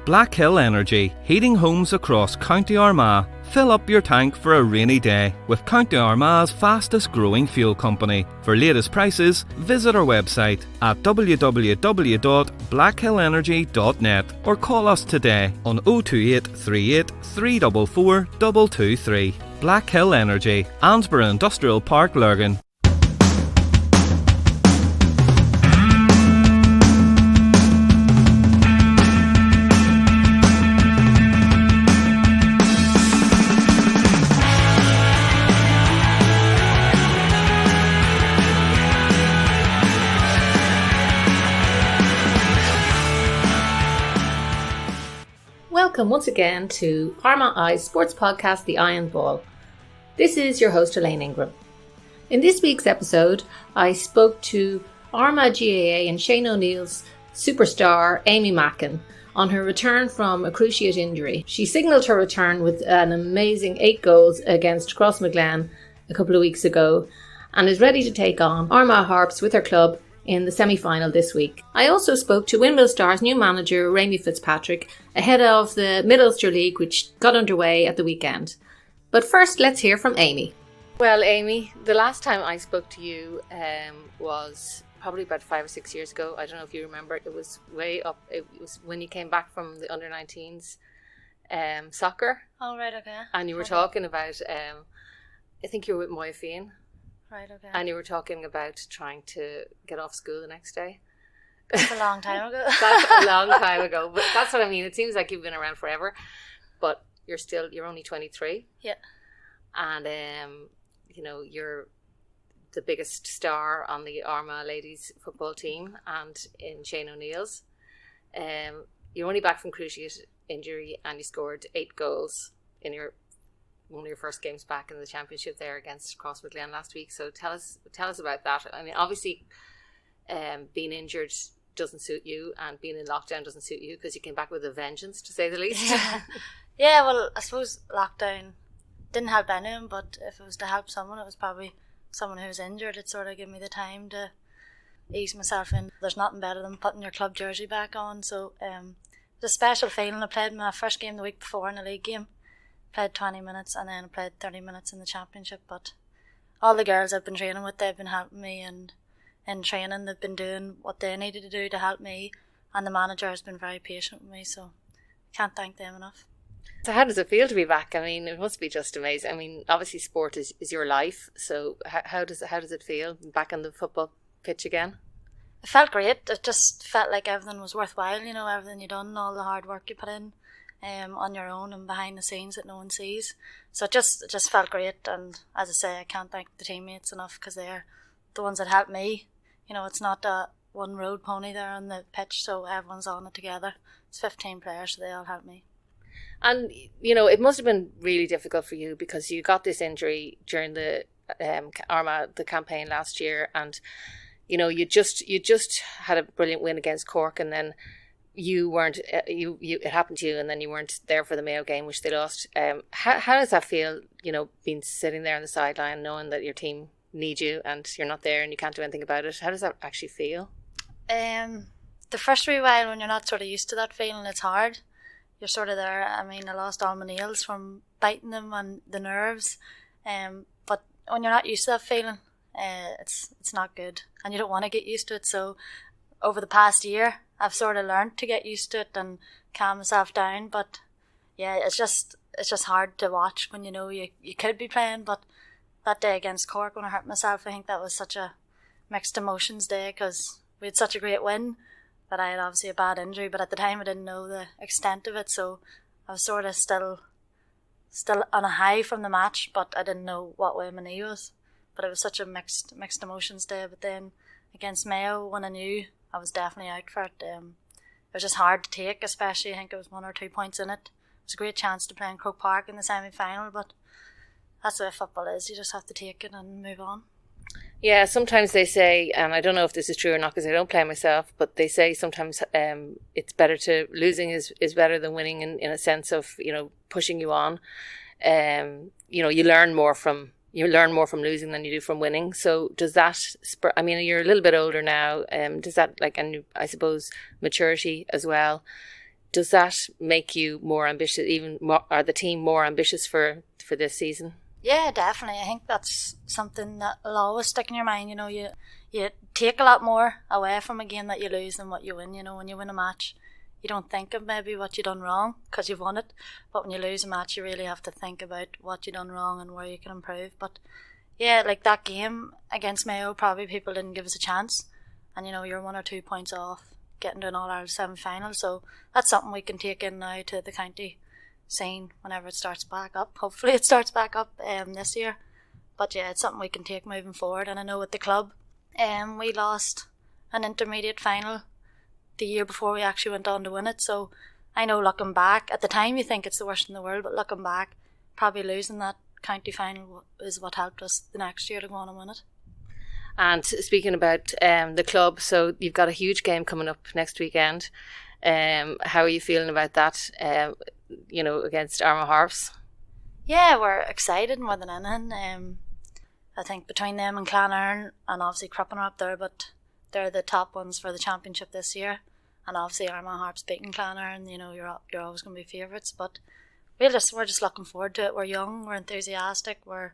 Black Hill Energy, heating homes across County Armagh. Fill up your tank for a rainy day with County Armagh's fastest growing fuel company. For latest prices, visit our website at www.blackhillenergy.net or call us today on 028 38 344 223. Black Hill Energy, Ansborough Industrial Park, Lurgan. Welcome once again to Armagh Eye's sports podcast, The Eye and Ball. This is your host, Elaine Ingram. In this week's episode, I spoke to Armagh GAA and Shane O'Neill's superstar, Raymie Mackin, on her return from a cruciate injury. She signalled her return with an amazing 8 goals against Crossmaglen a couple of weeks ago and is ready to take on Armagh Harps with her club in the semi-final this week. I also spoke to Windmill Stars' new manager, Raymie Fitzpatrick, ahead of the Mid-Ulster League, which got underway at the weekend. But first, let's hear from Raymie. Well, Raymie, the last time I spoke to you was probably about 5 or 6 years ago. I don't know if you remember. It was way up. It was when you came back from the under-19s soccer. Oh, right, okay. And you were talking about, I think you were with Mccoy. Right, okay. And you were talking about trying to get off school the next day. That's a long time ago. That's a long time ago. But that's what I mean. It seems like you've been around forever. But you're only 23. Yeah. And, you're the biggest star on the Armagh ladies football team and in Shane O'Neill's. You're only back from cruciate injury and you scored 8 goals in one of your first games back in the championship there against Crossmaglen last week. So tell us about that. I mean, obviously, being injured doesn't suit you, and being in lockdown doesn't suit you because you came back with a vengeance, to say the least. Yeah, well, I suppose lockdown didn't help anyone, but if it was to help someone, it was probably someone who was injured. It sort of gave me the time to ease myself in. There's nothing better than putting your club jersey back on. So it's a special feeling. I played my first game the week before in a league game. Played 20 minutes and then played 30 minutes in the championship. But all the girls I've been training with, they've been helping me, and in training they've been doing what they needed to do to help me, and the manager has been very patient with me, so I can't thank them enough. So how does it feel to be back? I mean, it must be just amazing. I mean, obviously sport is your life, so how does it feel back on the football pitch again? It felt great. It just felt like everything was worthwhile, everything you done, all the hard work you put in. On your own and behind the scenes that no one sees. So it just felt great, and as I say, I can't thank the teammates enough because they're the ones that helped me. It's not a one road pony there on the pitch, so everyone's on it together. It's 15 players, so they all helped me. And it must have been really difficult for you because you got this injury during the Armagh the campaign last year, and you just had a brilliant win against Cork, and then you weren't it happened to you, and then you weren't there for the Mayo game, which they lost. How does that feel, being sitting there on the sideline knowing that your team need you and you're not there and you can't do anything about it? How does that actually feel? The first wee while, when you're not sort of used to that feeling, it's hard. You're sort of there. I mean, I lost all my nails from biting them and the nerves, but when you're not used to that feeling, it's not good, and you don't want to get used to it. So over the past year, I've sort of learned to get used to it and calm myself down. But yeah, it's just hard to watch when you could be playing. But that day against Cork, when I hurt myself, I think that was such a mixed emotions day because we had such a great win, but I had obviously a bad injury. But at the time, I didn't know the extent of it, so I was sort of still on a high from the match, but I didn't know what way my knee was. But it was such a mixed emotions day. But then against Mayo, when I knew I was definitely out for it, it was just hard to take, especially I think it was 1 or 2 points in it. It was a great chance to play in Croke Park in the semi-final, but that's the way football is. You just have to take it and move on. Yeah, sometimes they say, and I don't know if this is true or not because I don't play myself, but they say sometimes it's better losing is better than winning in a sense of, pushing you on. You learn more from losing than you do from winning. So does that spur, I mean, you're a little bit older now, does that, and I suppose maturity as well, Does that make you more ambitious, are the team more ambitious for this season? Yeah, definitely. I think that's something that will always stick in your mind. You take a lot more away from a game that you lose than what you win. When you win a match, you don't think of maybe what you done wrong because you've won it. But when you lose a match, you really have to think about what you done wrong and where you can improve. But yeah, like that game against Mayo, probably people didn't give us a chance. And you're 1 or 2 points off getting to an All-Ireland semi-final. So that's something we can take in now to the county scene whenever it starts back up. Hopefully it starts back up this year. But yeah, it's something we can take moving forward. And I know with the club, we lost an intermediate final the year before we actually went on to win it. So I know looking back, at the time you think it's the worst in the world, but looking back, probably losing that county final is what helped us the next year to go on and win it. And speaking about the club, so you've got a huge game coming up next weekend. How are you feeling about that, against Armagh Harps? Yeah, we're excited more than anything. I think between them and Clonard and obviously Crippen are up there, but they're the top ones for the championship this year. And obviously Armagh Harps beating Clonard, and you're always going to be favourites. But we're just looking forward to it. We're young, we're enthusiastic, we're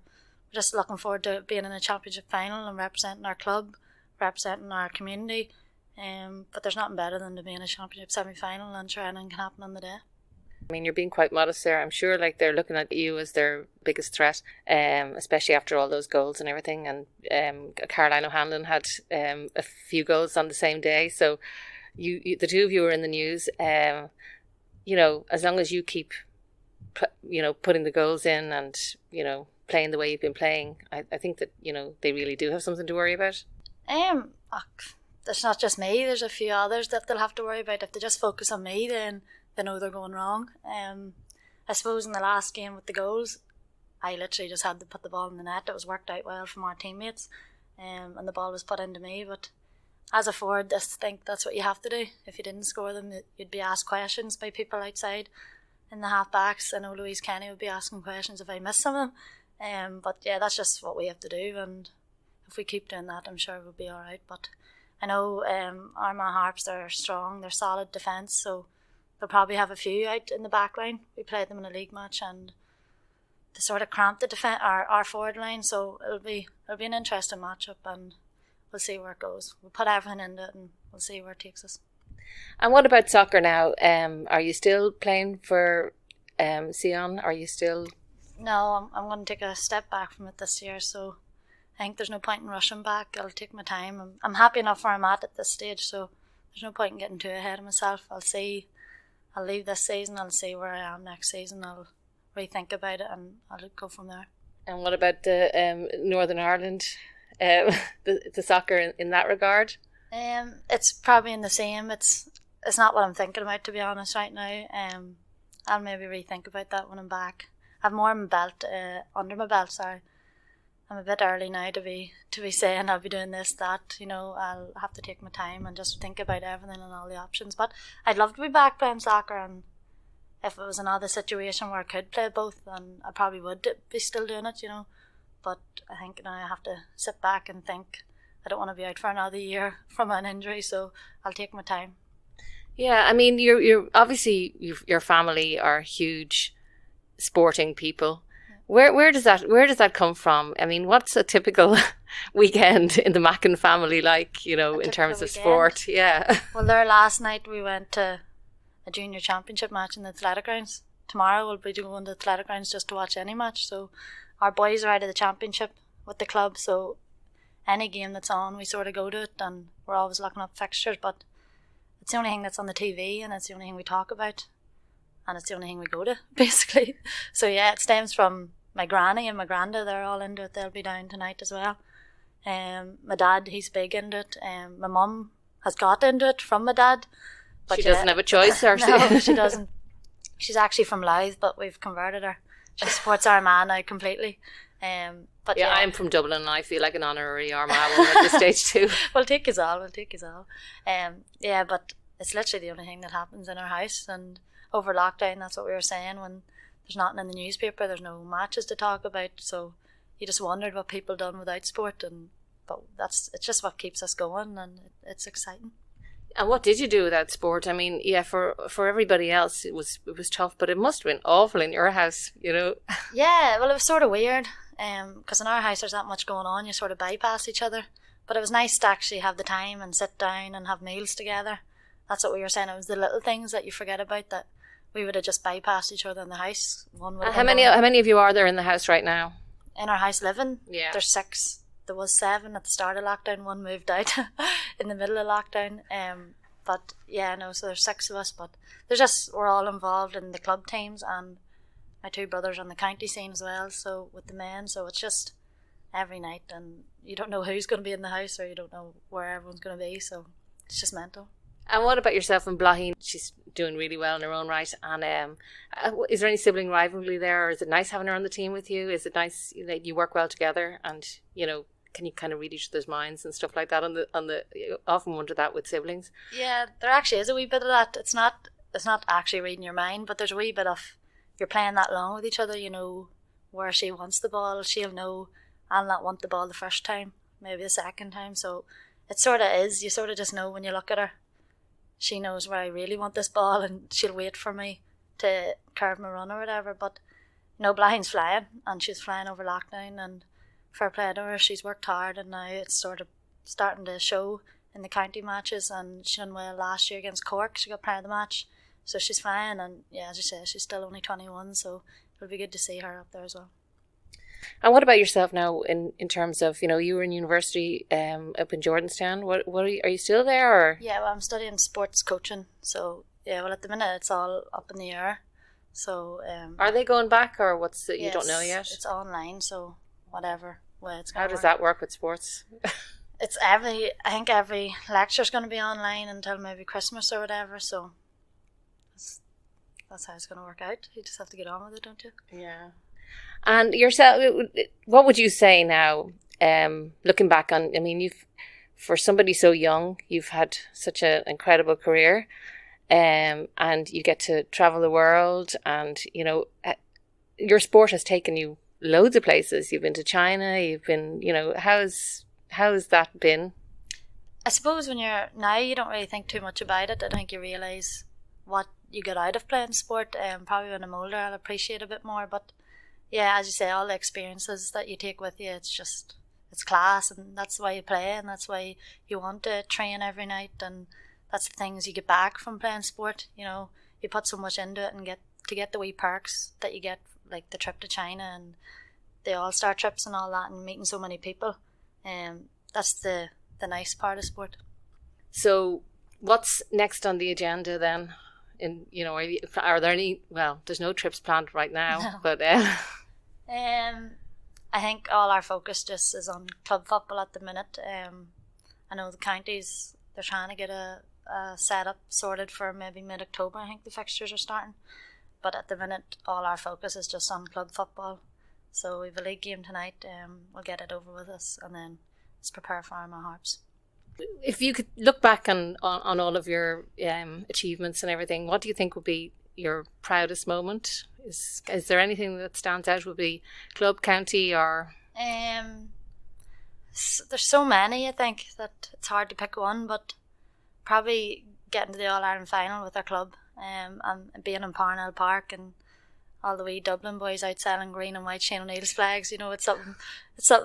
just looking forward to being in a championship final and representing our club, representing our community. But there's nothing better than to be in a championship semi-final, and sure anything can happen on the day. I mean, you're being quite modest there. I'm sure they're looking at you as their biggest threat, especially after all those goals and everything. And Caroline O'Hanlon had a few goals on the same day. So you the two of you were in the news. As long as you keep, putting the goals in and, playing the way you've been playing, I think that, they really do have something to worry about. There's not just me, there's a few others that they'll have to worry about. If they just focus on me, then they know they're going wrong. I suppose in the last game with the goals, I literally just had to put the ball in the net. It was worked out well from our teammates, and the ball was put into me. But as a forward, I think that's what you have to do. If you didn't score them, you'd be asked questions by people outside in the half-backs. I know Louise Kenny would be asking questions if I missed some of them. But yeah, that's just what we have to do, and if we keep doing that, I'm sure we'll be alright. But I know Armagh Harps, they're strong, they're solid defence, so they'll probably have a few out in the back line. We played them in a league match and they sort of cramped the our forward line, so it'll be an interesting matchup, and we'll see where it goes. We'll put everything into it and we'll see where it takes us. And what about soccer now? Are you still playing for Sion? Are you still... No, I'm going to take a step back from it this year, so I think there's no point in rushing back. I'll take my time. I'm happy enough where I'm at this stage, so there's no point in getting too ahead of myself. I'll leave this season, I'll see where I am next season, I'll rethink about it and I'll go from there. And what about the Northern Ireland, the soccer in that regard? It's probably in the same. It's not what I'm thinking about, to be honest, right now. I'll maybe rethink about that when I'm back. I have more in my belt, under my belt, sorry. I'm a bit early now to be saying I'll be doing this, that, I'll have to take my time and just think about everything and all the options. But I'd love to be back playing soccer, and if it was another situation where I could play both, then I probably would be still doing it, But I think now I have to sit back and think I don't want to be out for another year from an injury, so I'll take my time. Yeah, I mean, you're obviously your family are huge sporting people. Where does that come from? I mean, what's a typical weekend in the Mackin family like, in terms of sport? Yeah. Well, there last night we went to a junior championship match in the athletic grounds. Tomorrow we'll be going to the athletic grounds just to watch any match. So our boys are out of the championship with the club, so any game that's on, we sort of go to it, and we're always looking up fixtures, but it's the only thing that's on the TV, and it's the only thing we talk about, and it's the only thing we go to, basically. So yeah, it stems from my granny and my granda. They're all into it. They'll be down tonight as well. My dad, he's big into it. My mum has got into it from my dad. But she doesn't have a choice, or no, she doesn't. She's actually from Louth, but we've converted her. She supports Armagh now completely. But yeah, I'm from Dublin and I feel like an honorary Armagh woman at this stage too. We'll take us all. Yeah, but it's literally the only thing that happens in our house. And over lockdown, that's what we were saying, when there's nothing in the newspaper, there's no matches to talk about, so you just wondered what people done without sport, but it's just what keeps us going, and it's exciting. And what did you do with that sport? I mean, yeah, for everybody else it was tough, but it must have been awful in your house, you know. Yeah, well, it was sort of weird, because in our house there's not much going on. You sort of bypass each other. But it was nice to actually have the time and sit down and have meals together. That's what we were saying. It was the little things that you forget about, that we would have just bypassed each other in the house. How many of you are there in the house right now? In our house living? Yeah. There's 6. There was 7 at the start of lockdown. 1 moved out in the middle of lockdown. But yeah, no, so there's 6 of us. But we're all involved in the club teams, and my 2 brothers on the county scene as well. So with the men, so it's just every night, and you don't know who's going to be in the house, or you don't know where everyone's going to be. So it's just mental. And what about yourself and Blahin? She's doing really well in her own right. And is there any sibling rivalry there, or is it nice having her on the team with you? Is it nice that you work well together, and you know, can you kind of read each other's minds and stuff like that? You often wonder that with siblings. Yeah, there actually is a wee bit of that. It's not actually reading your mind, but there's a wee bit of, you're playing that long with each other. You know where she wants the ball. She'll know I'll not want the ball the first time, maybe the second time. So it sort of is. You sort of just know when you look at her. She knows where I really want this ball, and she'll wait for me to curve my run or whatever. But no, Blahin's flying, and she's flying over lockdown, and fair play to her. She's worked hard, and now it's sort of starting to show in the county matches, and she done well last year against Cork. She got player of the match, so she's flying, and yeah, as you say, she's still only 21, so it'll be good to see her up there as well. And what about yourself now in terms of, you know, you were in university up in Jordanstown. What are you still there? Or? Yeah, well, I'm studying sports coaching, so yeah, well, at the minute it's all up in the air. So are they going back, or what's it? You yes, don't know yet? It's online, so whatever way it's going. How does that work with sports? It's I think every lecture's going to be online until maybe Christmas or whatever, so that's how it's going to work out. You just have to get on with it, don't you? Yeah. And yourself, what would you say now, looking back on, I mean, for somebody so young, you've had such an incredible career, and you get to travel the world, and, you know, your sport has taken you loads of places. You've been to China, you've been, you know, how's that been? I suppose when you're now, you don't really think too much about it. I think you realise what you get out of playing sport. Probably when I'm older, I'll appreciate a bit more, but yeah, as you say, all the experiences that you take with you, it's class, and that's why you play, and that's why you want to train every night, and that's the things you get back from playing sport. You know, you put so much into it, and get the wee perks that you get, like the trip to China and the All-Star trips and all that, and meeting so many people. That's the nice part of sport. So what's next on the agenda then? You know, are there any? Well, there's no trips planned right now, no. But I think all our focus just is on club football at the minute. I know the counties, they're trying to get a setup sorted for maybe mid-October. I think the fixtures are starting, but at the minute all our focus is just on club football. So we've a league game tonight. We'll get it over with us, and then let's prepare for Armagh Harps. If you could look back on all of your achievements and everything, what do you think would be your proudest moment? Is there anything that stands out? Would be club, county, or? There's so many, I think, that it's hard to pick one, but probably getting to the All-Ireland final with our club, and being in Parnell Park, and all the wee Dublin boys out selling green and white Shane O'Neill's flags. You know, it's something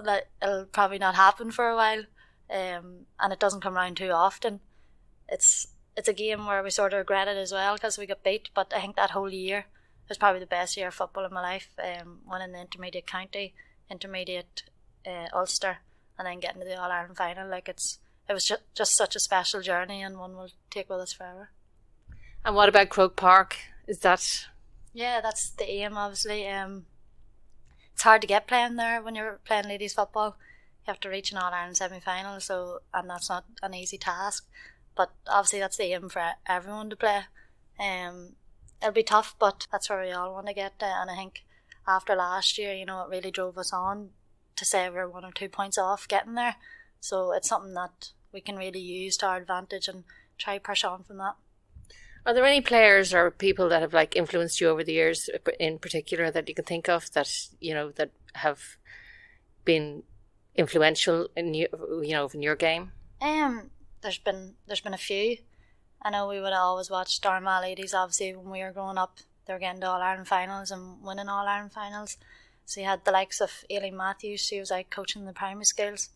that it'll probably not happen for a while. And it doesn't come around too often. It's a game where we sort of regret it as well because we got beat, but I think that whole year was probably the best year of football in my life, winning the intermediate county, intermediate Ulster, and then getting to the All-Ireland final. Like it was just such a special journey, and one we'll take with us forever. And what about Croke Park? Is that? Yeah, that's the aim, obviously. It's hard to get playing there when you're playing ladies football. You have to reach an All-Ireland semi-final, and that's not an easy task. But obviously that's the aim for everyone to play. It'll be tough, but that's where we all want to get. And I think after last year, you know, it really drove us on to say we're 1 or 2 points off getting there. So it's something that we can really use to our advantage and try push on from that. Are there any players or people that have like influenced you over the years in particular that you can think of that, you know, that have been influential in you know, in your game? There's been a few. I know we would always watch Armagh ladies, obviously, when we were growing up. They were getting to All-Ireland finals and winning All-Ireland finals. So you had the likes of Aileen Matthews. She was out coaching the primary schools.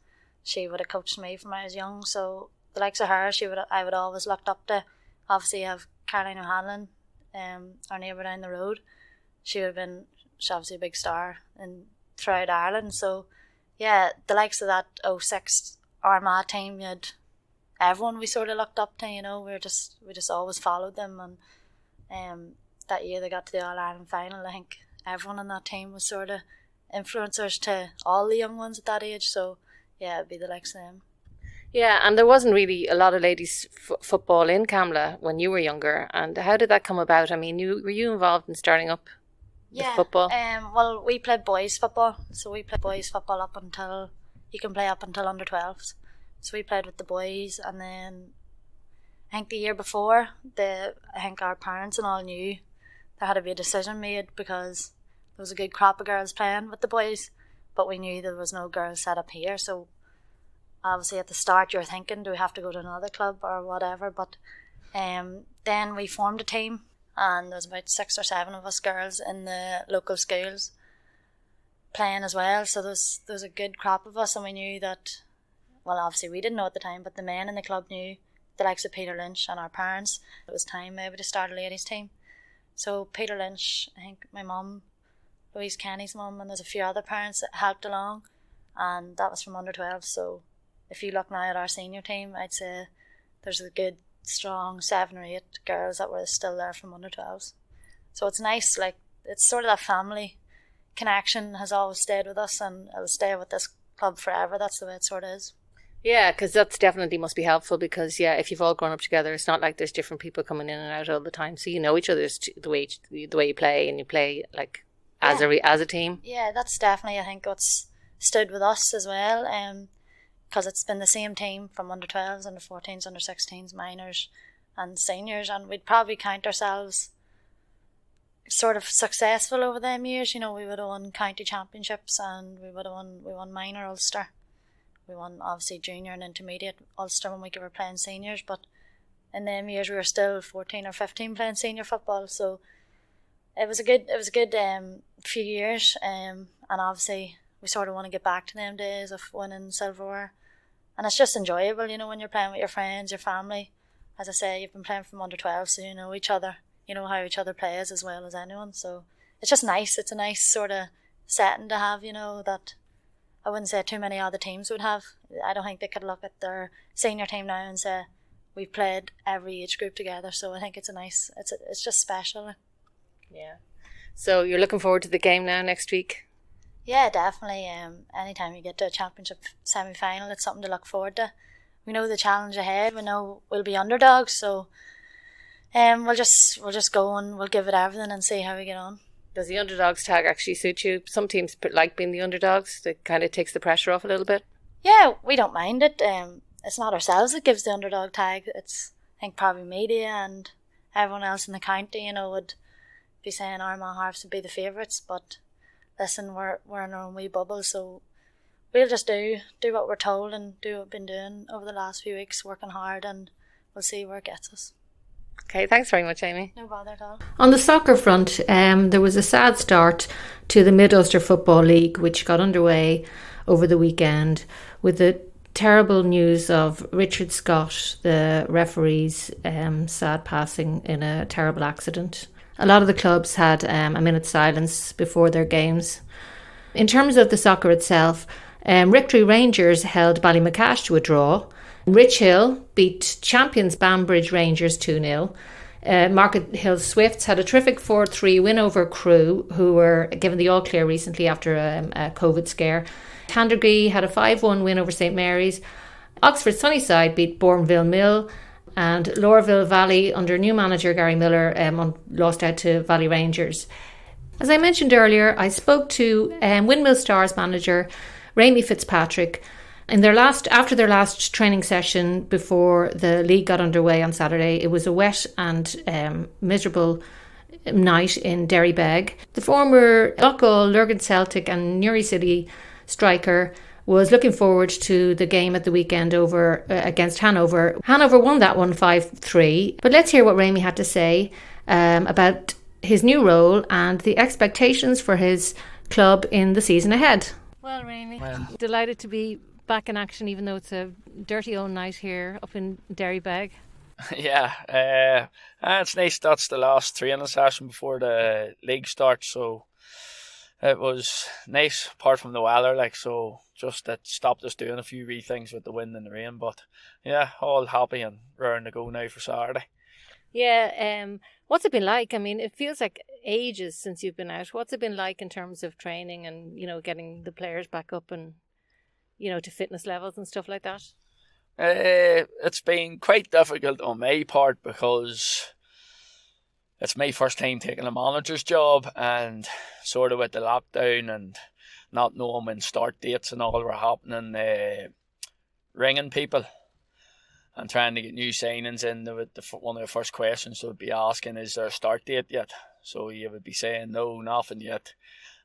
She would have coached me from when I was young. So the likes of her, I would always looked up to. Obviously, you have Caroline O'Hanlon, our neighbour down the road. She's obviously a big star throughout Ireland. So yeah, the likes of that 06 Armagh team, you had everyone we sort of looked up to. We just always followed them, and that year they got to the All-Ireland final. I think everyone on that team was sort of influencers to all the young ones at that age. So yeah, it'd be the likes of them. Yeah, and there wasn't really a lot of ladies football in Camla when you were younger. And how did that come about? I mean, were you involved in starting up with football? Well, we played boys football. So we played boys football up until under 12s. So we played with the boys, and then I think the year before, I think our parents and all knew there had to be a decision made because there was a good crop of girls playing with the boys, but we knew there was no girls set up here. So obviously at the start you're thinking, do we have to go to another club or whatever? But then we formed a team, and there was about 6 or 7 of us girls in the local schools playing as well. So there was a good crop of us, and we knew that, well, obviously we didn't know at the time, but the men in the club knew, the likes of Peter Lynch and our parents, it was time maybe to start a ladies team. So Peter Lynch, I think my mum, Louise Kenny's mum, and there's a few other parents that helped along, and that was from under 12. So if you look now at our senior team, I'd say there's a good strong 7 or 8 girls that were still there from under 12s. So it's nice, like, it's sort of that family connection has always stayed with us, and it'll stay with this club forever. That's the way it sort of is. Yeah, because that's definitely must be helpful, because yeah, if you've all grown up together, it's not like there's different people coming in and out all the time, so you know each other's the way you play, and you play like as a team. Yeah, that's definitely, I think, what's stood with us as well, because it's been the same team from under 12s, under 14s, under 16s, minors and seniors, and we'd probably count ourselves sort of successful over them years. We would have won county championships, and we won minor Ulster. We won obviously junior and intermediate Ulster when we were playing seniors, but in them years we were still 14 or 15 playing senior football. So it was a good few years, and obviously we sort of want to get back to them days of winning silverware, and it's just enjoyable, when you're playing with your friends, your family. As I say, you've been playing from under 12, so you know each other, you know how each other plays as well as anyone. So it's just nice. It's a nice sort of setting to have, that I wouldn't say too many other teams would have. I don't think they could look at their senior team now and say we've played every age group together. So I think it's just special. Yeah. So you're looking forward to the game now next week? Yeah, definitely. Anytime you get to a championship semi-final, it's something to look forward to. We know the challenge ahead. We know we'll be underdogs, so we'll just go and we'll give it everything and see how we get on. Does the underdogs tag actually suit you? Some teams like being the underdogs. It kind of takes the pressure off a little bit. Yeah, we don't mind it. It's not ourselves that gives the underdog tag. It's, I think, probably media and everyone else in the county, would be saying Armagh Harps would be the favourites. But listen, we're in our own wee bubble, so we'll just do what we're told and do what we've been doing over the last few weeks, working hard, and we'll see where it gets us. Okay, thanks very much, Amy. No bother at all. On the soccer front, there was a sad start to the Mid-Ulster Football League, which got underway over the weekend with the terrible news of Richard Scott, the referee's sad passing in a terrible accident. A lot of the clubs had a minute's silence before their games. In terms of the soccer itself, Rictory Rangers held Ballymacash to a draw. Rich Hill beat champions Banbridge Rangers 2-0. Market Hill Swifts had a terrific 4-3 win over Crewe, who were given the all-clear recently after a COVID scare. Canterbury had a 5-1 win over St Mary's. Oxford Sunnyside beat Bourneville Mill, and Lorville Valley, under new manager Gary Miller, lost out to Valley Rangers. As I mentioned earlier, I spoke to Windmill Stars manager Raymie Fitzpatrick after their last training session before the league got underway on Saturday. It was a wet and miserable night in Derrybeg. The former Loughgall, Lurgan Celtic and Newry City striker was looking forward to the game at the weekend over against Hanover. Hanover won that one 5-3. But let's hear what Raymie had to say about his new role and the expectations for his club in the season ahead. Well, Raymie, Delighted to be back in action, even though it's a dirty old night here up in Derrybeg. Yeah, it's nice that's the last training session before the league starts, so it was nice apart from the weather, like, so just it stopped us doing a few wee things with the wind and the rain, but yeah, all happy and raring to go now for Saturday. Yeah, what's it been like? I mean, it feels like ages since you've been out. What's it been like in terms of training and, getting the players back up and, to fitness levels and stuff like that? It's been quite difficult on my part because it's my first time taking a manager's job, and sort of with the lockdown and not knowing when start dates and all were happening, ringing people and trying to get new signings in. One of the first questions they would be asking, is there a start date yet? So you would be saying no, nothing yet,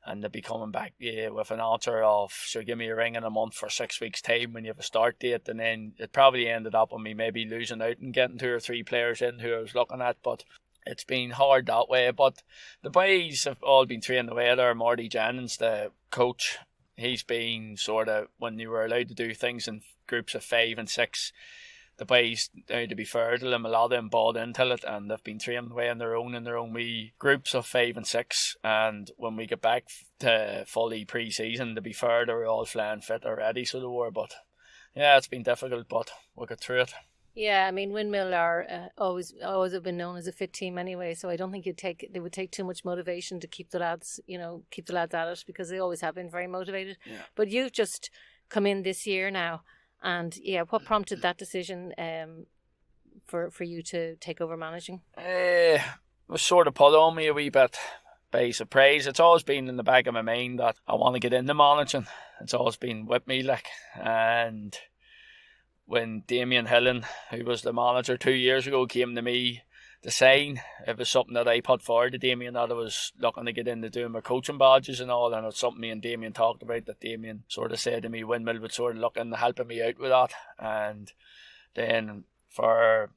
and they'd be coming back with an answer of, so give me a ring in a month for 6 weeks time when you have a start date. And then it probably ended up on me maybe losing out and getting 2 or 3 players in who I was looking at, but it's been hard that way. But the boys have all been trained away there. Marty Jennings, the coach, he's been sort of, when you were allowed to do things in groups of 5 and 6, the boys, now to be fair to them, a lot of them bought into it and they've been trained away on their own wee groups of 5 and 6. And when we get back to fully pre-season, to be fair, they were all flying fit already, so they were. But yeah, it's been difficult, but we'll get through it. Yeah, I mean, Windmill are always have been known as a fit team anyway, so I don't think they would take too much motivation to keep the lads at it, because they always have been very motivated. Yeah. But you've just come in this year now, and yeah, what prompted that decision for you to take over managing? It was sort of put on me a wee bit by surprise. It's always been in the back of my mind that I want to get into managing. It's always been with me, like, and when Damien Hillen, who was the manager 2 years ago, came to me to sign, it was something that I put forward to Damien, that I was looking to get into doing my coaching badges and all, and it's something me and Damien talked about, that Damien sort of said to me Windmill would sort of look into helping me out with that. And then for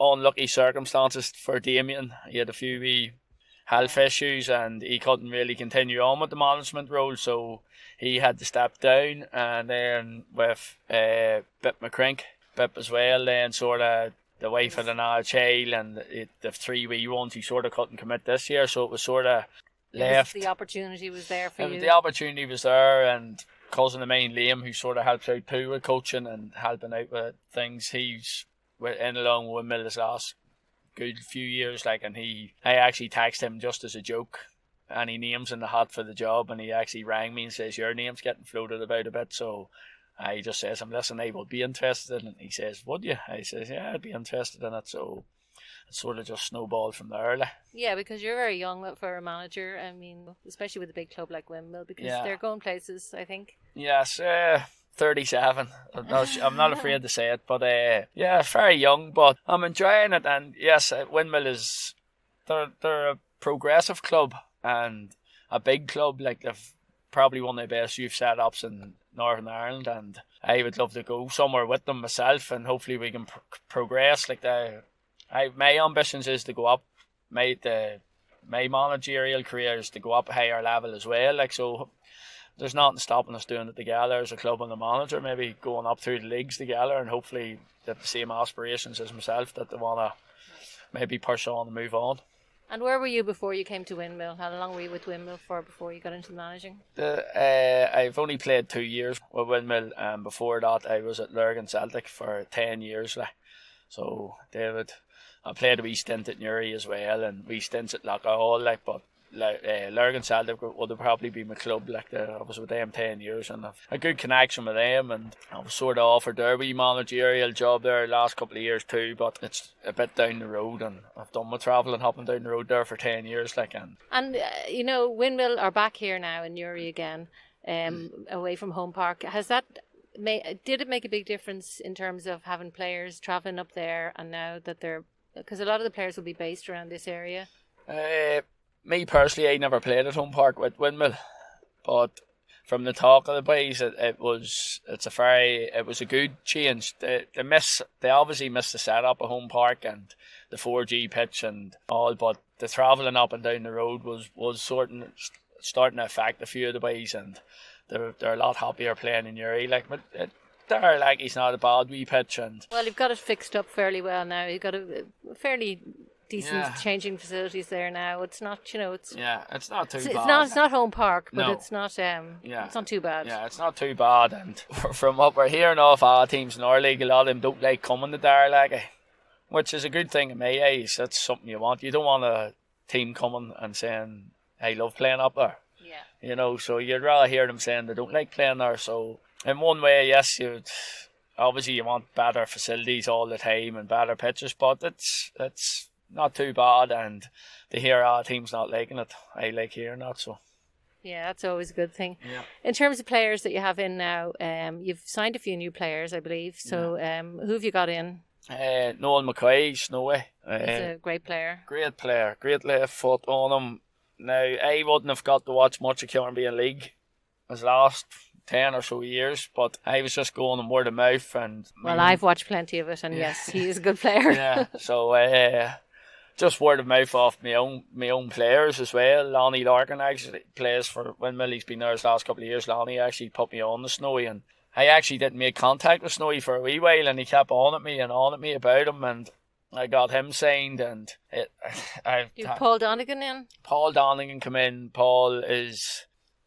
unlucky circumstances for Damien, he had a few wee health issues and he couldn't really continue on with the management role, so he had to step down. And then with Bip McCrink, Bip as well, then sort of the wife had another child and the 3 wee ones, he sort of couldn't commit this year, so it was sort of left. The opportunity was there for you. The opportunity was there, and cousin of mine, Liam, who sort of helps out too with coaching and helping out with things, he's in along with Windmill this last good few years, like, and I actually texted him just as a joke, any names in the hat for the job, and he actually rang me and says your name's getting floated about a bit, so I just says, listen, I would be interested, and he says, would you? I says, yeah, I'd be interested in it, so it sort of just snowballed from there. Like. Yeah, because you're very young for a manager, I mean, especially with a big club like Windmill, because they're going places, I think. Yes, 37. I'm not afraid to say it, but yeah, very young, but I'm enjoying it. And yes, Windmill is they're a progressive club and a big club. Like, they've probably one of the best youth setups in Northern Ireland, and I would love to go somewhere with them myself, and hopefully we can progress. Like, my ambitions is to go up. My managerial career is to go up a higher level as well. Like, so. There's nothing stopping us doing it together as a club and the manager, maybe going up through the leagues together, and hopefully get the same aspirations as myself, that they want to maybe push on and move on. And where were you before you came to Windmill? How long were you with Windmill for before you got into managing? I've only played 2 years with Windmill, and before that I was at Lurgan Celtic for 10 years. So I played a wee stint at Newry as well, and wee stints at Lockahall, but Lurgan Celtic would have probably been my club. I was with them 10 years and I've a good connection with them, and I was sort of offered their wee managerial job there the last couple of years too, but it's a bit down the road, and I've done my travelling hopping down the road there for 10 years. Windmill are back here now in Newry again, away from home park. Did it make a big difference in terms of having players travelling up there, and now that because a lot of the players will be based around this area? Me personally, I never played at home park with Windmill, but from the talk of the boys, it was a good change. They obviously missed the setup at home park and the 4G pitch and all, but the travelling up and down the road was starting to affect a few of the boys, and they're a lot happier playing in Uri. Like, but they're like, he's not a bad wee pitch, and well, you've got it fixed up fairly well now. You've got a fairly decent changing facilities there now. It's not, it's not too bad. bad. It's not home park, but No. it's not it's not too bad. Yeah, it's not too bad. And from what we're hearing off our teams in our league, a lot of them don't like coming to Darlaggy, which is a good thing in my eyes. That's something you want. You don't want a team coming and saying, I love playing up there. Yeah. So you'd rather hear them saying they don't like playing there. So in one way, yes, you want better facilities all the time and better pitches, but it's not too bad, and to hear our team's not liking it, I like hearing that. So yeah, that's always a good thing. Yeah. In terms of players that you have in now, you've signed a few new players, I believe. So who have you got in? Noel Mccoy, Snowy. He's a great player. Great player, great left foot on him. Now, I wouldn't have got to watch much of Caribbean League his last 10 or so years, but I was just going on word of mouth. And well, I've watched plenty of it, and yes, he is a good player. Yeah, so just word of mouth off my own players as well. Lonnie Larkin actually plays for Windmill. He's been there his last couple of years. Lonnie actually put me on the Snowy, and I actually didn't make contact with Snowy for a wee while, and he kept on at me about him, and I got him signed. And Paul Donegan in? Paul Donegan come in.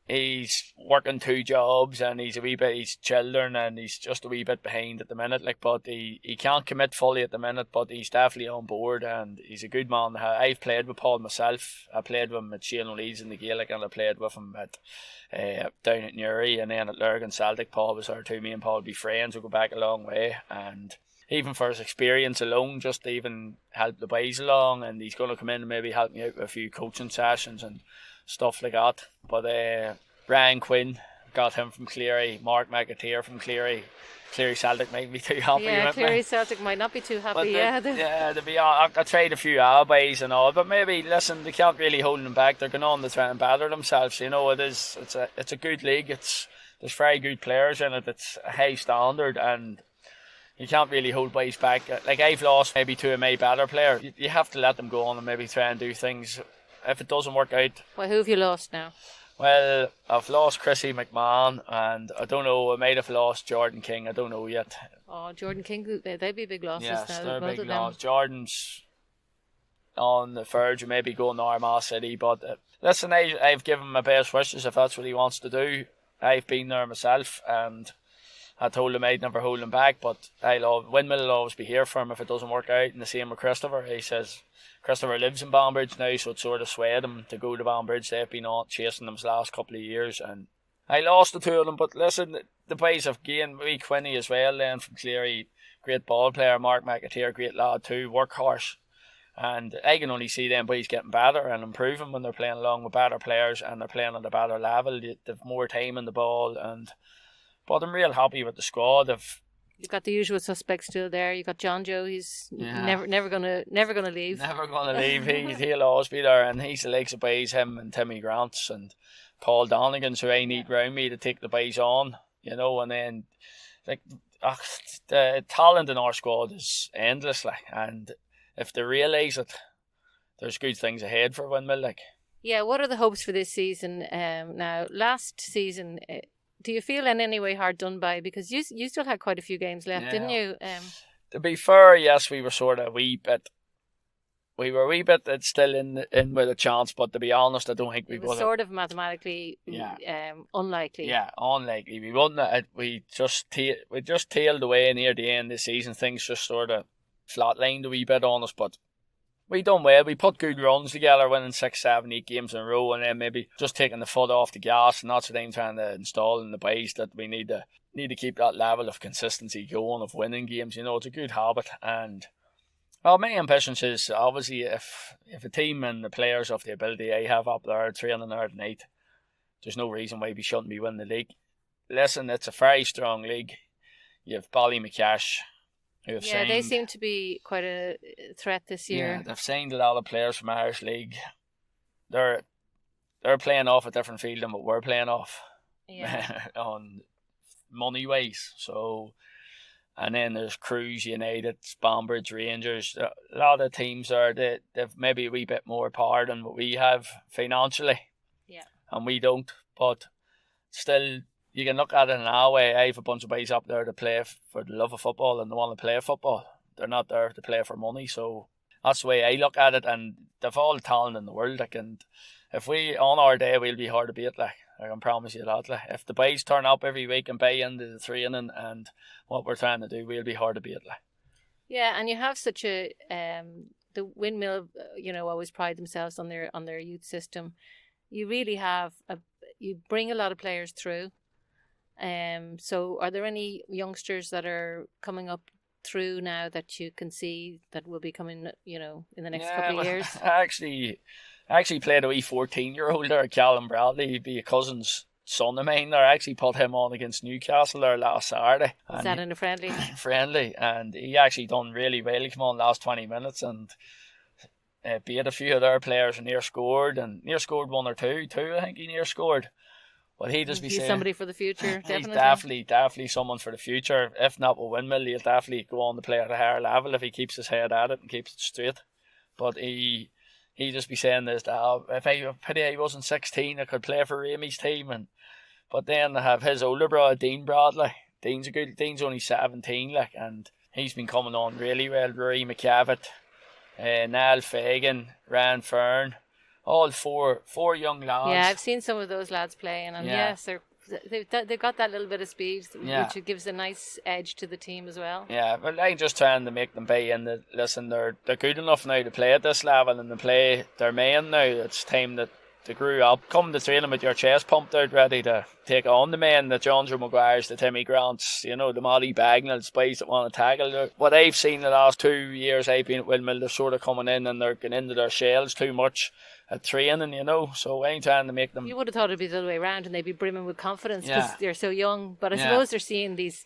He's working 2 jobs, and he's children, and he's just a wee bit behind at the minute. But he can't commit fully at the minute, but he's definitely on board, and he's a good man. I've played with Paul myself. I played with him at Shane O'Lees in the Gaelic, and I played with him at down at Newry, and then at Lurgan Celtic. Paul was there too. Me and Paul would be friends. We go back a long way, and even for his experience alone, just to even help the boys along, and he's going to come in and maybe help me out with a few coaching sessions and stuff like that. But Brian Quinn, got him from Cleary. Mark McAteer from Cleary. Cleary Celtic might be too happy with me. Cleary Celtic might not be too happy. To be honest, I tried a few boys and all, but maybe listen, they can't really hold them back. They're going on to try and better themselves. It's a good league. There's very good players in it. It's a high standard, and you can't really hold boys back. Like, I've lost maybe 2 of my better players. You have to let them go on and maybe try and do things. If it doesn't work out. Well, who have you lost now? Well, I've lost Chrissy McMahon, and I don't know, I might have lost Jordan King. I don't know yet. Oh, Jordan King, they'd be big losses now. Yes, they're big losses. Jordan's on the verge of maybe going to Armagh City, but listen, I've given him my best wishes if that's what he wants to do. I've been there myself, and I told him I'd never hold him back, but Windmill will always be here for him if it doesn't work out. And the same with Christopher. He says Christopher lives in Banbridge now, so it sort of swayed him to go to Banbridge. They've been on chasing them the last couple of years, and I lost the 2 of them. But listen, the boys have gained. Wee Quinny as well then from Cleary, great ball player. Mark McAteer, great lad too, workhorse. And I can only see them boys getting better and improving when they're playing along with better players, and they're playing at a better level. They've more time in the ball, but I'm real happy with the squad. You've got the usual suspects still there. You've got John Joe. He's never gonna leave. Never gonna leave. He'll always be there, and he's the likes of boys, him and Timmy Grants and Paul Donegan's who I need round me to take the boys on. And then the talent in our squad is endless, and if they realise it, there's good things ahead for Windmill. Yeah. What are the hopes for this season? Now, last season. Do you feel in any way hard done by? Because you still had quite a few games left, didn't you? To be fair, yes, we were sort of a wee bit still in with a chance, but to be honest, I don't think we would. It was sort of mathematically unlikely. Yeah, unlikely. We wouldn't. We just tailed away near the end of the season. Things just sort of flatlined a wee bit on us, but we done well. We put good runs together, winning 6, 7, 8 games in a row, and then maybe just taking the foot off the gas. And that's what I'm trying to install in the boys, that we need to keep that level of consistency going of winning games. It's a good habit. And my ambitions is obviously if a team and the players of the ability I have up there training there tonight, there's no reason why we shouldn't be winning the league. Listen, it's a very strong league. You have Ballymacash. They seem to be quite a threat this year. Yeah, they've signed a lot of players from Irish League. They're playing off a different field than what we're playing off. on money wise. So, and then there's Crews United, Banbridge Rangers. A lot of teams there, they've maybe a wee bit more power than what we have financially. Yeah. And we don't. But still, you can look at it in our way. I have a bunch of boys up there to play for the love of football and they want to play football. They're not there to play for money. So that's the way I look at it. And they've all the talent in the world. Like, and if we, on our day, we'll be hard to beat. Like, I can promise you that. Like, if the boys turn up every week and buy into the training and what we're trying to do, we'll be hard to beat. Like. Yeah, and you have such a the Windmill, always pride themselves on their youth system. You really have you bring a lot of players through. So are there any youngsters that are coming up through now that you can see that will be coming, in the next couple of years? I actually played a wee 14-year-old there, Callum Bradley. He'd be a cousin's son of mine there. I actually put him on against Newcastle there last Saturday. Was that in a friendly? Friendly, and he actually done really well. He came on last 20 minutes and beat a few of their players and near scored one or two. I think he near scored. But he'd just be saying somebody for the future, definitely. He's definitely someone for the future. If not with Windmill, he'll definitely go on to play at a higher level if he keeps his head at it and keeps it straight. But he just be saying this, if I wasn't 16, I could play for Raymie's team. But then I have his older brother, Dean Bradley. Dean's only 17, and he's been coming on really well. Rory McCavitt, Niall Fagan, Ryan Fern. All four young lads. Yeah, I've seen some of those lads playing, and yes, they've got that little bit of speed, which gives a nice edge to the team as well. Yeah, but I'm just trying to make them buy in that, listen, they're good enough now to play at this level and to play their main now. It's time that they grew up. Come to training with your chest pumped out, ready to take on the men, the Johns Maguires, the Timmy Grants, the Molly Bagnalls, boys that want to tackle. What I've seen the last 2 years I've been at Windmill, they're sort of coming in and they're getting into their shells too much at training, so I'm trying to make them. You would have thought it'd be the other way around and they'd be brimming with confidence because they're so young. But I suppose they're seeing these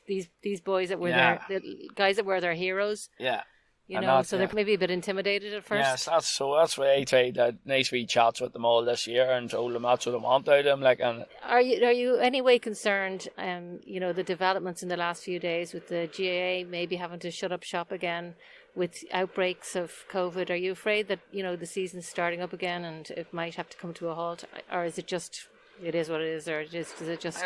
boys that were the guys that were their heroes. Yeah. So they're maybe a bit intimidated at first. Yes, that's why I tried nice wee chats with them all this year and told them that's what I want out of them. And are you any way concerned? The developments in the last few days with the GAA maybe having to shut up shop again with outbreaks of COVID. Are you afraid that the season's starting up again and it might have to come to a halt, or is it just? It is what it is, or is it just?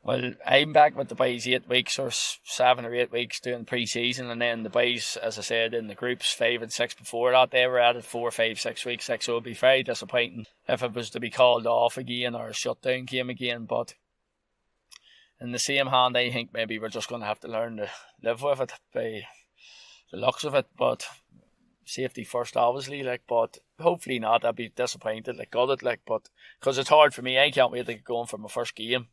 Well, I'm back with the boys 8 weeks or 7 or 8 weeks doing pre-season, and then the boys, as I said, in the groups 5 and 6 before that, they were at it 4, 5, 6 weeks. So it would be very disappointing if it was to be called off again or a shutdown came again. But in the same hand, I think maybe we're just going to have to learn to live with it by the looks of it. But safety first, obviously, but hopefully not. I'd be disappointed, but because it's hard for me. I can't wait to get going for my first game.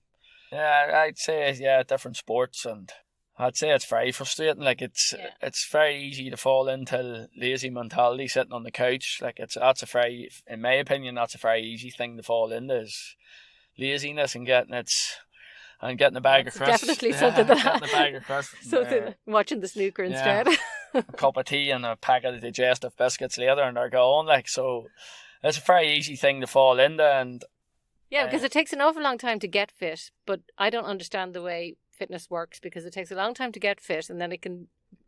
Yeah, I'd say different sports, and I'd say it's very frustrating. It's very easy to fall into lazy mentality, sitting on the couch. In my opinion, that's a very easy thing to fall into, is laziness and getting a bag of crisps. Definitely something that getting a bag of crisps. Something watching the snooker instead. A cup of tea and a packet of digestive biscuits later, and they're gone. So it's a very easy thing to fall into, and because it takes an awful long time to get fit. But I don't understand the way fitness works, because it takes a long time to get fit, and then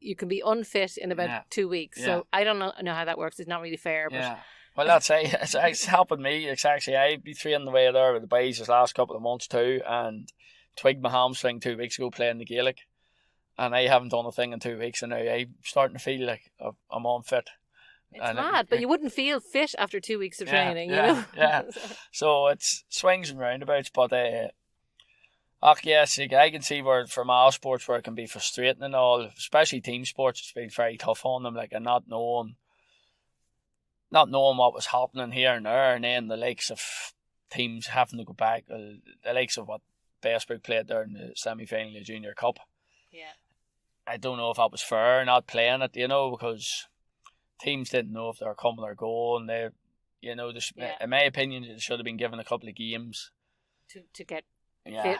you can be unfit in about 2 weeks. So I don't know how that works. It's not really fair. But well, that's it's helping me. It's actually I've been training the way there with the boys this last couple of months too, and twigged my hamstring 2 weeks ago playing the Gaelic. And I haven't done a thing in 2 weeks, and now I'm starting to feel like I'm unfit. It's mad, but you wouldn't feel fit after 2 weeks of training, Yeah. So it's swings and roundabouts, but yes, I can see where from our sports where it can be frustrating and all, especially team sports. It's been very tough on them, and not knowing what was happening here and there, and then the likes of teams having to go back, the likes of what Bestbrook played there in the semi-final of the Junior Cup. Yeah. I don't know if that was fair not playing it, because teams didn't know if they were coming or going. In my opinion, it should have been given a couple of games to get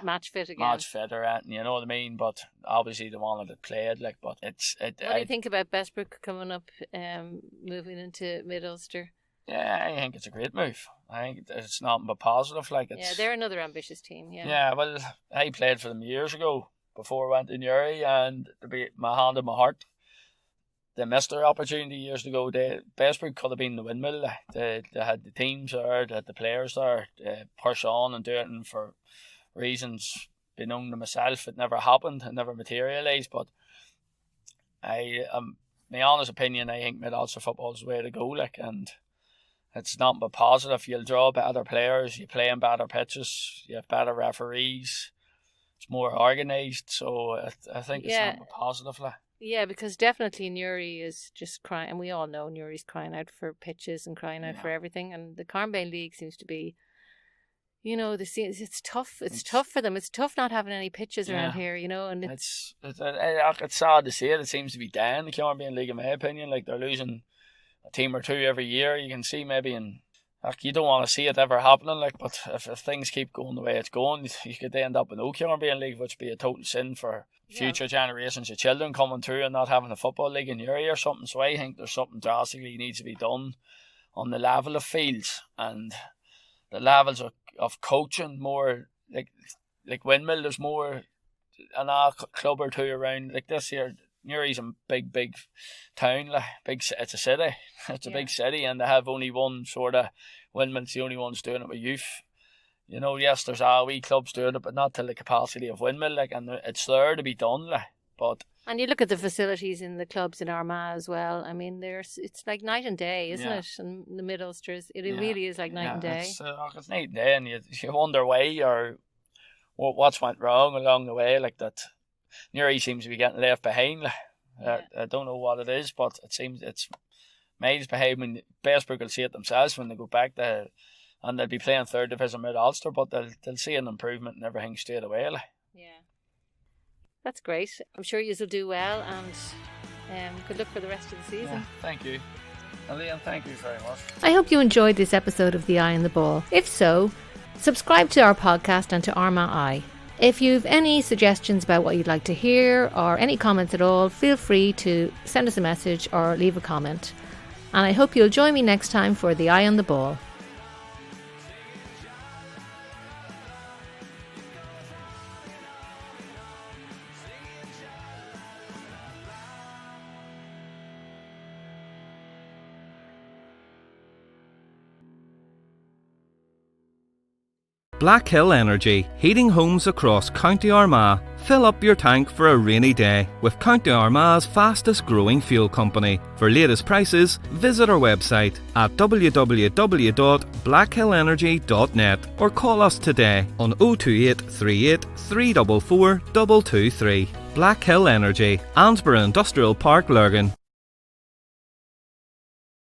match fit again. Match fit or you know what I mean? But obviously they wanted it played. But what do you think about Bestbrook coming up, moving into Mid-Ulster? Yeah, I think it's a great move. I think it's nothing but positive. Like it's, Yeah, they're another ambitious team. Yeah. yeah, well, I played for them years ago before I went to Newry, and to be my hand on my heart, they missed their opportunity years ago. Bestbrook could have been the Windmill. They had the teams there, they had the players there to push on and do it, and for reasons known to myself, it never happened, it never materialised. But my honest opinion, I think Mid-Ulster football is the way to go. Like, and it's not but positive. You'll draw better players, you play in better pitches, you have better referees, it's more organised. So I think it's not but positive. Like. Yeah, because definitely Newry is just crying, and we all know Newry's crying out for pitches and crying out for everything. And the Carnbane League seems to be, you know, it's tough. It's tough for them. It's tough not having any pitches around here, you know. And it's sad to see it. It seems to be down, the Carnbane League, in my opinion. Like, they're losing a team or two every year. You can see maybe you don't want to see it ever happening, like, but if things keep going the way it's going, you could end up with no Carnbane League, which would be a total sin for future generations of children coming through and not having a football league in your area or something. So I think there's something drastically needs to be done on the level of fields and the levels of coaching. More like Windmill, there's more an club or two around. Like this here, Newry's a big town, like it's a city. It's a big city, and they have only one sort of. Windmill's the only ones doing it with youth. You know, yes, there's wee clubs doing it, but not to the capacity of Windmill. Like, and it's there to be done. Like, but. And you look at the facilities in the clubs in Armagh as well. I mean, it's like night and day, isn't it? And the Mid-Ulsters, it really is like night and day. It's night and day, and you wonder why or what's went wrong along the way. Like that, Newry seems to be getting left behind. Like, I don't know what it is, but it seems it's miles behind. When Bestbrook will see it themselves when they go back there, and they'll be playing third division Mid-Ulster, but they'll see an improvement and everything straight away. Like. Yeah. That's great. I'm sure you'll do well, and good luck for the rest of the season. Yeah, thank you. And Liam, thank you very much. I hope you enjoyed this episode of The Eye on the Ball. If so, subscribe to our podcast and to Armagh Eye. If you've any suggestions about what you'd like to hear or any comments at all, feel free to send us a message or leave a comment. And I hope you'll join me next time for The Eye on the Ball. Black Hill Energy, heating homes across County Armagh. Fill up your tank for a rainy day with County Armagh's fastest growing fuel company. For latest prices, visit our website at www.blackhillenergy.net or call us today on 028 38 344 223. Black Hill Energy, Ansborough Industrial Park, Lurgan.